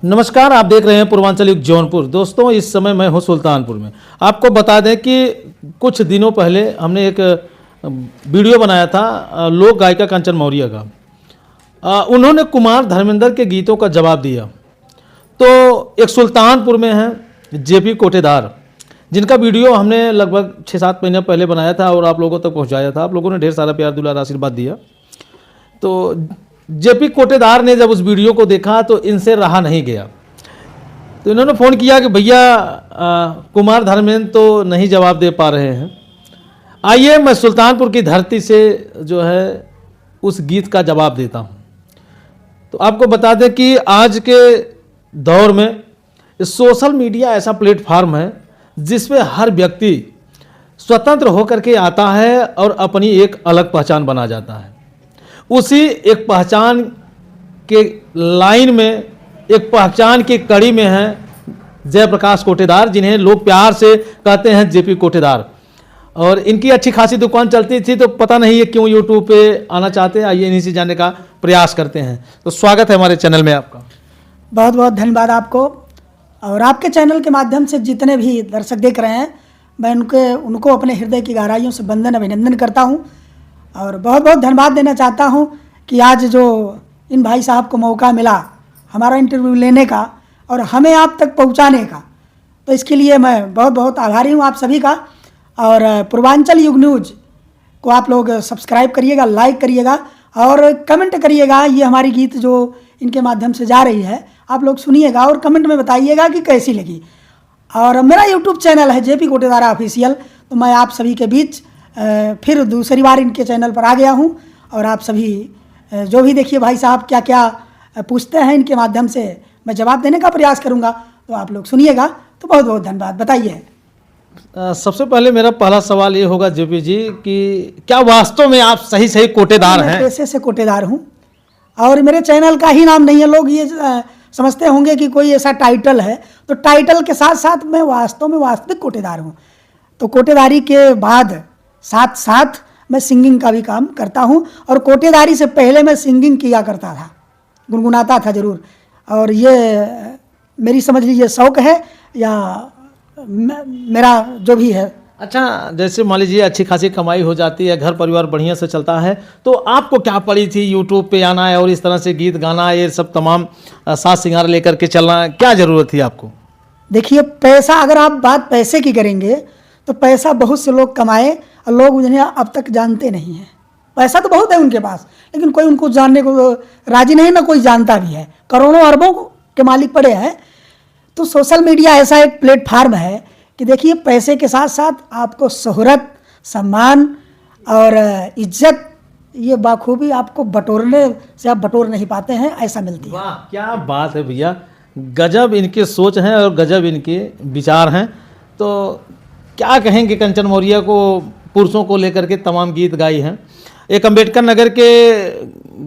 नमस्कार, आप देख रहे हैं पूर्वांचल युग जौनपुर। दोस्तों, इस समय मैं हूं सुल्तानपुर में। आपको बता दें कि कुछ दिनों पहले हमने एक वीडियो बनाया था लोक गायिका कंचन मौर्य का। उन्होंने कुमार धर्मेंद्र के गीतों का जवाब दिया। तो एक सुल्तानपुर में है जेपी कोटेदार, जिनका वीडियो हमने लगभग 6-7 महीने पहले बनाया था और आप लोगों तक पहुंचाया था। आप लोगों ने ढेर सारा प्यार दुलार आशीर्वाद दिया। तो जेपी कोटेदार ने जब उस वीडियो को देखा तो इनसे रहा नहीं गया। तो इन्होंने फ़ोन किया कि भैया कुमार धर्मेंद्र तो नहीं जवाब दे पा रहे हैं, आइए मैं सुल्तानपुर की धरती से जो है उस गीत का जवाब देता हूँ। तो आपको बता दें कि आज के दौर में सोशल मीडिया ऐसा प्लेटफार्म है जिसमें हर व्यक्ति स्वतंत्र होकर के आता है और अपनी एक अलग पहचान बना जाता है। उसी एक पहचान के लाइन में, एक पहचान की कड़ी में है जयप्रकाश कोटेदार, जिन्हें लोग प्यार से कहते हैं जेपी कोटेदार। और इनकी अच्छी खासी दुकान चलती थी, तो पता नहीं ये क्यों यूट्यूब पे आना चाहते हैं। आइए इन्हीं से जानने का प्रयास करते हैं। तो स्वागत है हमारे चैनल में आपका। बहुत बहुत धन्यवाद आपको। और आपके चैनल के माध्यम से जितने भी दर्शक देख रहे हैं, मैं उनको अपने हृदय की गहराइयों से वंदन अभिनंदन करता हूं। और बहुत बहुत धन्यवाद देना चाहता हूं कि आज जो इन भाई साहब को मौका मिला हमारा इंटरव्यू लेने का और हमें आप तक पहुंचाने का, तो इसके लिए मैं बहुत बहुत आभारी हूं आप सभी का। और पूर्वांचल युग न्यूज़ को आप लोग सब्सक्राइब करिएगा, लाइक करिएगा और कमेंट करिएगा। ये हमारी गीत जो इनके माध्यम से जा रही है, आप लोग सुनिएगा और कमेंट में बताइएगा कि कैसी लगी। और मेरा यूट्यूब चैनल है जेपी कोटेदार ऑफिशियल। तो मैं आप सभी के बीच फिर दूसरी बार इनके चैनल पर आ गया हूं। और आप सभी जो भी देखिए भाई साहब क्या क्या पूछते हैं, इनके माध्यम से मैं जवाब देने का प्रयास करूंगा। तो आप लोग सुनिएगा। तो बहुत बहुत धन्यवाद। बताइए। सबसे पहले मेरा पहला सवाल ये होगा जेपी जी कि क्या वास्तव में आप सही सही कोटेदार हैं? पैसे से कोटेदार हूँ और मेरे चैनल का ही नाम नहीं है। लोग ये समझते होंगे कि कोई ऐसा टाइटल है, तो टाइटल के साथ साथ मैं वास्तव में वास्तविक कोटेदार हूँ। तो कोटेदारी के बाद साथ साथ मैं सिंगिंग का भी काम करता हूँ। और कोटेदारी से पहले मैं सिंगिंग किया करता था, गुनगुनाता था ज़रूर। और ये मेरी समझ लीजिए शौक़ है या मेरा जो भी है। अच्छा, जैसे मान लीजिए अच्छी खासी कमाई हो जाती है, घर परिवार बढ़िया से चलता है, तो आपको क्या पड़ी थी यूट्यूब पे आना है और इस तरह से गीत गाना, ये सब तमाम साज सिंगार लेकर के चलना, क्या ज़रूरत थी आपको? देखिए, पैसा, अगर आप बात पैसे की करेंगे तो पैसा बहुत से लोग कमाए और लोग उन्हें अब तक जानते नहीं हैं। पैसा तो बहुत है उनके पास, लेकिन कोई उनको जानने को राजी नहीं, ना कोई जानता भी है। करोड़ों अरबों के मालिक पड़े हैं। तो सोशल मीडिया ऐसा एक प्लेटफार्म है कि देखिए, पैसे के साथ साथ आपको शोहरत, सम्मान और इज्जत, ये बाखूबी आपको बटोरने से आप बटोर नहीं पाते हैं, ऐसा मिलती है। वाह, क्या बात है भैया, गजब इनकी सोच हैं और गजब इनके विचार हैं। तो क्या कहेंगे कंचन मौर्य को, पुरुषों को लेकर के तमाम गीत गाई हैं। एक अम्बेडकर नगर के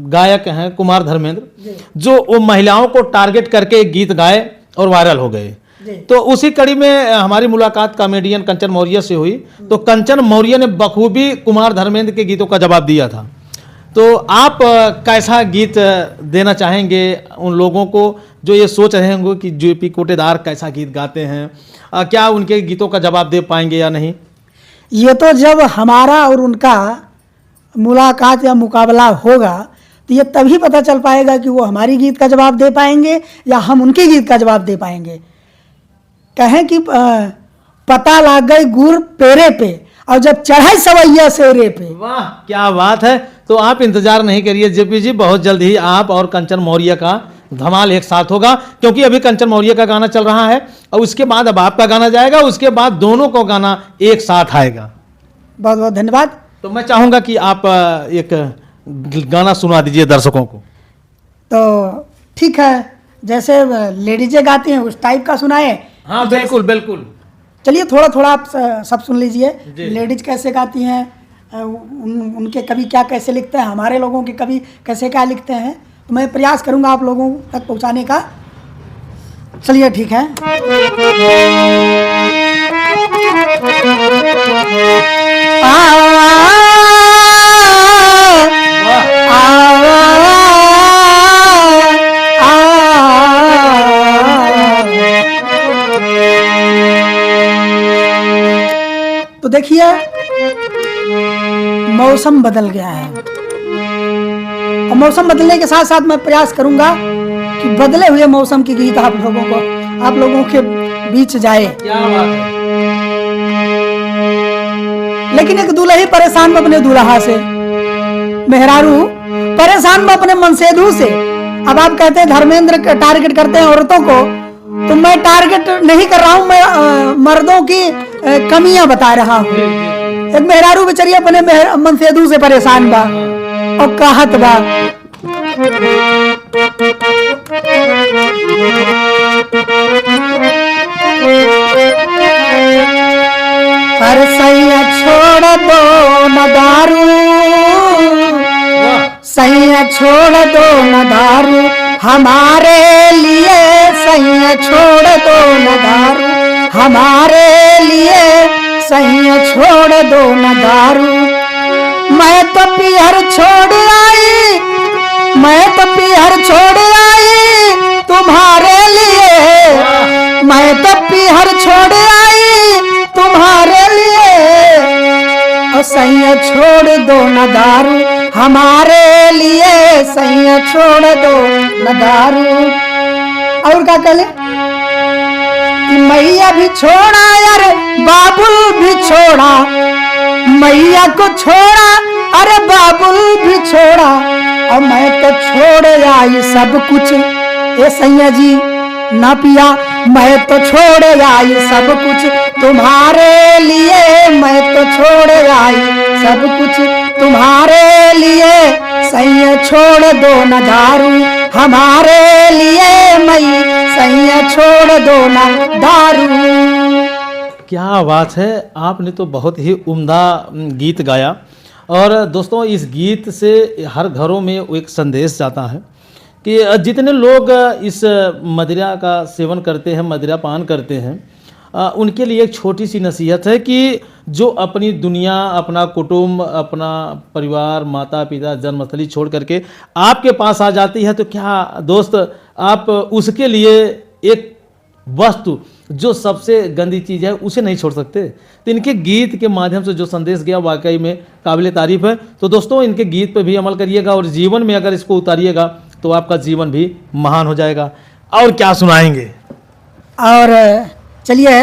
गायक हैं कुमार धर्मेंद्र, जो वो महिलाओं को टारगेट करके गीत गाए और वायरल हो गए। तो उसी कड़ी में हमारी मुलाकात कॉमेडियन कंचन मौर्य से हुई। तो कंचन मौर्य ने बखूबी कुमार धर्मेंद्र के गीतों का जवाब दिया था। तो आप कैसा गीत देना चाहेंगे उन लोगों को जो ये सोच रहे होंगे कि जेपी कोटेदार कैसा गीत गाते हैं? क्या उनके गीतों का जवाब दे पाएंगे या नहीं? ये तो जब हमारा और उनका मुलाकात या मुकाबला होगा तो ये तभी पता चल पाएगा कि वो हमारी गीत का जवाब दे पाएंगे या हम उनके गीत का जवाब दे पाएंगे। कहें कि पता लग गई गुर पेरे पे और जब चढ़ाई सवैया सेरे पे। वाह, क्या बात है। तो आप इंतजार नहीं करिए जेपी जी, बहुत जल्द ही आप और कंचन मौर्य का धमाल एक साथ होगा। क्योंकि अभी कंचन मौर्य का गाना चल रहा है और उसके बाद अब आपका गाना जाएगा, उसके बाद दोनों को गाना एक साथ आएगा। बहुत बहुत धन्यवाद। तो मैं चाहूँगा कि आप एक गाना सुना दीजिए दर्शकों को। तो ठीक है, जैसे लेडीजें गाती हैं उस टाइप का सुनाए। हाँ, बिल्कुल बिल्कुल। चलिए थोड़ा थोड़ा आप सब सुन लीजिए। लेडीज कैसे गाती हैं, उनके कवि क्या कैसे लिखते हैं, हमारे लोगों के कवि कैसे क्या लिखते हैं। तो मैं प्रयास करूंगा आप लोगों तक पहुंचाने का। चलिए ठीक है। देखिए मौसम बदल गया है, और मौसम बदलने के साथ साथ मैं प्रयास करूंगा कि बदले हुए मौसम की गीत आप लोगों के बीच जाए। क्या बात है। लेकिन एक दूल्ही परेशान में अपने दूल्हा से, मेहरारू परेशान में अपने मनसेधु से। अब आप कहते हैं धर्मेंद्र टारगेट करते हैं औरतों को, तो मैं टारगेट नहीं कर रहा हूं, मैं मर्दों की कमियां बता रहा हूं। एक मेहरारू बेचारी अपने मनसेधु से परेशान बा और कहत बा, पर सैया छोड़ दो न दारू, सैया छोड़ दो न दारू हमारे लिए, सैया छोड़ दो न दारू हमारे लिए, सैया छोड़ दो न दारू। मैं तो पीहर छोड़ आई, मैं तो पीहर छोड़ आई तुम्हारे लिए, मैं तो पीहर छोड़ आई तुम्हारे लिए, और सैया छोड़ दो न दारू हमारे लिए, सैया छोड़ दो न दारू। और क्या कहले, मैया भी छोड़ा यार बाबुल भी छोड़ा, मैया को छोड़ा अरे बाबुल भी छोड़ा, और मैं तो छोड़ आई सब कुछ, ए सैया जी ना पिया, मैं तो छोड़ आई सब कुछ तुम्हारे लिए, मैं तो छोड़ आई सब कुछ तुम्हारे लिए, सैया छोड़ दो न दारू हमारे लिए, मैं सैया छोड़ दो न दारू। क्या बात है, आपने तो बहुत ही उम्दा गीत गाया। और दोस्तों इस गीत से हर घरों में एक संदेश जाता है कि जितने लोग इस मदिरा का सेवन करते हैं, मदिरा पान करते हैं, उनके लिए एक छोटी सी नसीहत है कि जो अपनी दुनिया, अपना कुटुंब, अपना परिवार, माता पिता, जन्मस्थली छोड़ करके आपके पास आ जाती है, तो क्या दोस्त आप उसके लिए एक वस्तु जो सबसे गंदी चीज़ है उसे नहीं छोड़ सकते। तो इनके गीत के माध्यम से जो संदेश गया वाकई में काबिल तारीफ है। तो दोस्तों इनके गीत पर भी अमल करिएगा और जीवन में अगर इसको उतारिएगा तो आपका जीवन भी महान हो जाएगा। और क्या सुनाएंगे? और चलिए,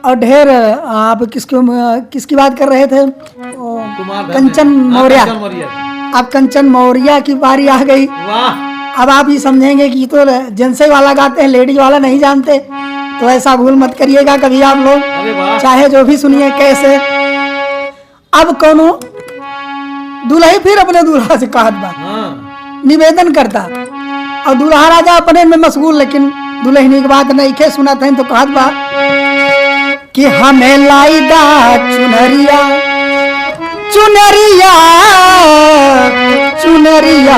और ढेर आप किसकी बात कर रहे थे? कंचन मौर्य। अब कंचन मौर्य की बारी आ गई। वाह! अब आप ये समझेंगे कि तो जेंट्स वाला गाते हैं, लेडीज वाला नहीं जानते, तो ऐसा भूल मत करिएगा कभी आप लोग, चाहे जो भी सुनिए कैसे। अब कोनो दूल्हा फिर अपने दूल्हा से कहत बा, निवेदन करता, और दूल्हा राजा अपने में मशगूल, लेकिन दुल्हनी की बात नहीं के सुना था, तो कहत बा कि हमें लाइदा चुनरिया चुनरिया चुनरिया,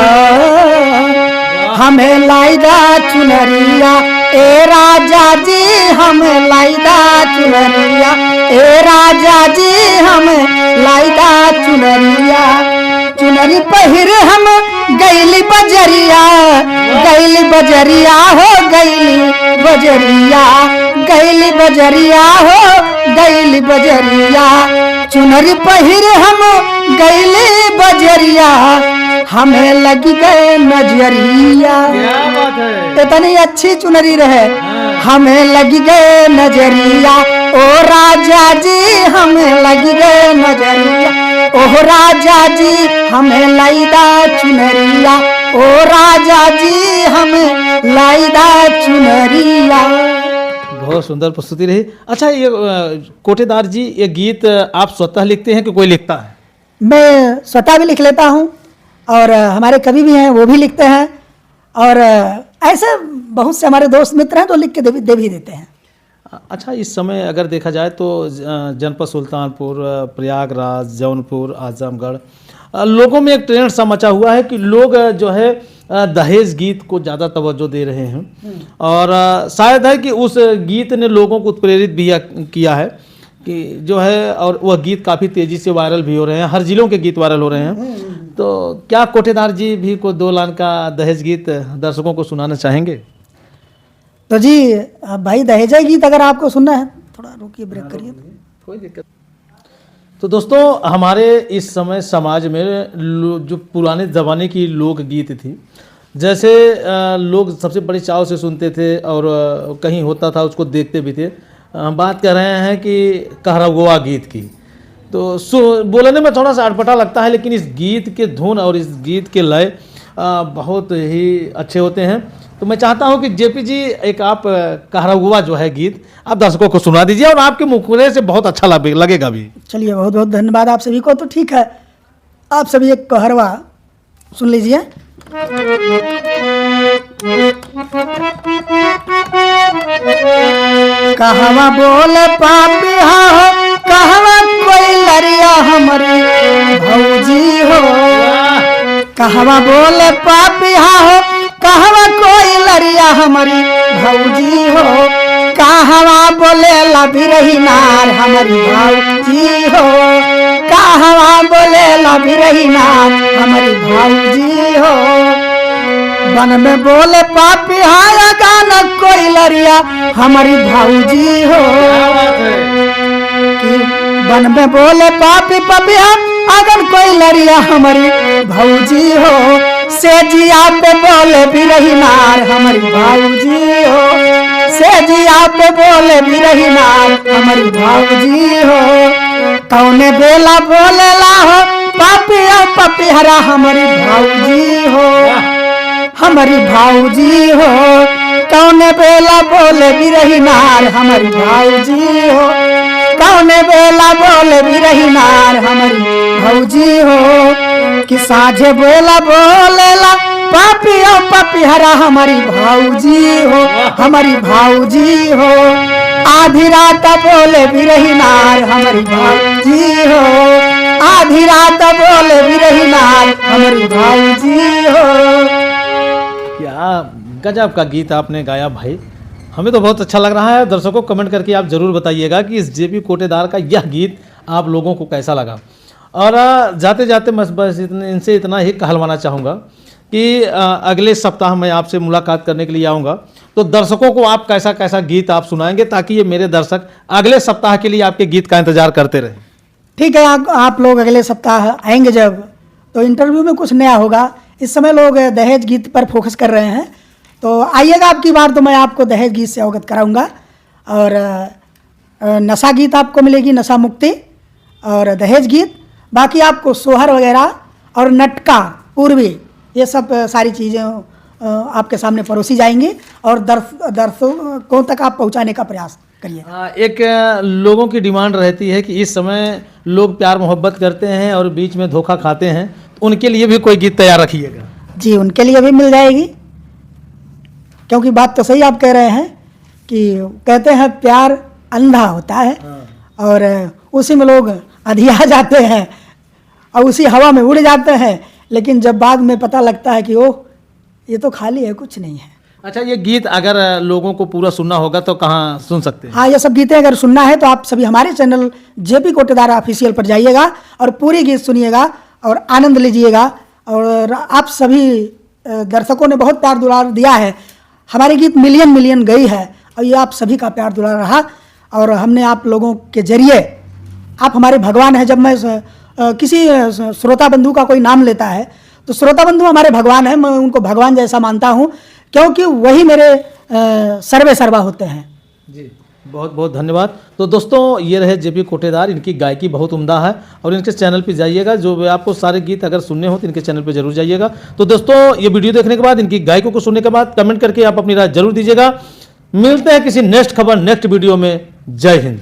हमें लाइदा चुनरिया ए राजा जी, हमें लाइदा चुनरिया ए राजा जी, हमें लाइदा चुनरिया। चुनरी पहिर हम गैली बजरिया, गैली बजरिया हो गैली बजरिया, गैली बजरिया हो गैली बजरिया। चुनरी पहिर हम गैली बजरिया, हमें लगी गए नजरिया। क्या बात है! इतनी अच्छी चुनरी रहे, हमें लगी गए नजरिया, ओ राजा जी हमें लगी गए नजरिया, ओ राजा जी हमें लाइदा चुनरिया, ओ राजा जी हमें लाइदा चुनरिया। बहुत सुंदर प्रस्तुति रही। अच्छा, ये कोटेदार जी, ये गीत आप स्वतः लिखते हैं कि कोई लिखता है? मैं स्वतः भी लिख लेता हूँ, और हमारे कवि भी हैं वो भी लिखते हैं, और ऐसे बहुत से हमारे दोस्त मित्र हैं तो लिख के दे भी देते हैं। अच्छा, इस समय अगर देखा जाए तो जनपद सुल्तानपुर, प्रयागराज, जौनपुर, आजमगढ़, लोगों में एक ट्रेंड सा मचा हुआ है कि लोग जो है दहेज गीत को ज़्यादा तवज्जो दे रहे हैं, और शायद है कि उस गीत ने लोगों को उत्प्रेरित भी किया है कि जो है, और वह गीत काफ़ी तेज़ी से वायरल भी हो रहे हैं, हर जिलों के गीत वायरल हो रहे हैं। तो क्या कोटेदार जी भी को 2 लाइन का दहेज गीत दर्शकों को सुनाना चाहेंगे? तो जी भाई, दहेज गीत अगर आपको सुनना है, थोड़ा रुकिए, ब्रेक करिए। कोई दिक्कत। तो दोस्तों हमारे इस समय समाज में जो पुराने ज़माने की लोकगीत थी, जैसे लोग सबसे बड़ी चाव से सुनते थे और कहीं होता था उसको देखते भी थे। हम बात कर रहे हैं कि कहरगोवा गीत की। तो बोलने में थोड़ा सा अटपटा लगता है, लेकिन इस गीत के धुन और इस गीत के लय बहुत ही अच्छे होते हैं। तो मैं चाहता हूं कि जेपी जी एक आप कहरगोवा जो है गीत आप दर्शकों को सुना दीजिए, और आपके मुखरे से बहुत अच्छा लगेगा भी। चलिए, बहुत बहुत धन्यवाद आप सभी को। तो ठीक है, आप सभी एक कहरवा सुन लीजिए। कहवा बोले पापी हो, कहवा कोई लरिया हमारी भौजी हो। कहवा बोले पापी हो, कहवा कोई लरिया हमारी भौजी हो। कहवा बोले लभी रही नार हमारी भौजी हो। कहवा बोले लभी रही नार हमारी भौजी हो। वन में बोले पापी हाया गाना कोई लरिया हमारी भौजी हो। कि वन में बोले पापी पपिया अगर कोई लरिया हमारी भौजी हो। से जिया पे बोले भी रही नार हमारी भौजी हो। से जिया पे बोले भी रही नार हमारी भौजी हो। कौने बेला बोले ला हो पापी और पपी हरा हमारी भौजी हो। हमारी भौजी हो। कौने बेला बोले भी रही नार हमारी भौजी हो। कौने बेला बोले भी रही नार हमारी भौजी हो। कि साझे बोला बोलेला पापी और पपी हरा हमारी भौजी हो। हमारी भौजी हो। आधी रात बोले भी रही नार हमारी भौजी हो। आधी रात बोले भी रही नार हमारी भौजी हो। क्या गजब का गीत आपने गाया भाई, हमें तो बहुत अच्छा लग रहा है। दर्शकों कमेंट करके आप ज़रूर बताइएगा कि इस जेपी कोटेदार का यह गीत आप लोगों को कैसा लगा। और जाते जाते मैं बस इनसे इतना ही कहलवाना चाहूँगा कि अगले सप्ताह मैं आपसे मुलाकात करने के लिए आऊँगा, तो दर्शकों को आप कैसा कैसा गीत आप सुनाएंगे, ताकि ये मेरे दर्शक अगले सप्ताह के लिए आपके गीत का इंतजार करते रहें। ठीक है, आप लोग अगले सप्ताह आएंगे जब, तो इंटरव्यू में कुछ नया होगा। इस समय लोग दहेज गीत पर फोकस कर रहे हैं, तो आइएगा आपकी बार, तो मैं आपको दहेज गीत से अवगत कराऊंगा। और नशा गीत आपको मिलेगी, नशा मुक्ति और दहेज गीत। बाकी आपको सोहर वगैरह और नटका पूर्वी, ये सब सारी चीज़ें आपके सामने परोसी जाएंगी और दर्शकों तक आप पहुंचाने का प्रयास करिए। एक लोगों की डिमांड रहती है कि इस समय लोग प्यार मोहब्बत करते हैं और बीच में धोखा खाते हैं, तो उनके लिए भी कोई गीत तैयार रखिएगा। जी, उनके लिए भी मिल जाएगी, क्योंकि बात तो सही आप कह रहे हैं कि कहते हैं प्यार अंधा होता है और उसी में लोग अधिया जाते हैं और उसी हवा में उड़ जाते हैं, लेकिन जब बाद में पता लगता है कि ओह ये तो खाली है, कुछ नहीं है। अच्छा, ये गीत अगर लोगों को पूरा सुनना होगा तो कहाँ सुन सकते हैं? हाँ, ये सब गीतें अगर सुनना है तो आप सभी हमारे चैनल जेपी कोटेदार ऑफिशियल पर जाइएगा और पूरी गीत सुनिएगा और आनंद लीजिएगा। और आप सभी दर्शकों ने बहुत प्यार दुलार दिया है, हमारी गीत मिलियन मिलियन गई है और ये आप सभी का प्यार दुलार रहा। और हमने आप लोगों के जरिए, आप हमारे भगवान हैं। जब मैं किसी श्रोता बंधु का कोई नाम लेता है तो श्रोता बंधु हमारे भगवान हैं, मैं उनको भगवान जैसा मानता हूं, क्योंकि वही मेरे सर्वे सर्वा होते हैं। जी, बहुत बहुत धन्यवाद। तो दोस्तों, ये रहे जेपी कोटेदार, इनकी गायकी बहुत उम्दा है और इनके चैनल पे जाइएगा। जो आपको सारे गीत अगर सुनने हो तो इनके चैनल पे जरूर जाइएगा। तो दोस्तों, ये वीडियो देखने के बाद, इनकी गायकों को सुनने के बाद कमेंट करके आप अपनी राय जरूर दीजिएगा। मिलते हैं किसी नेक्स्ट खबर, नेक्स्ट वीडियो में। जय हिंद।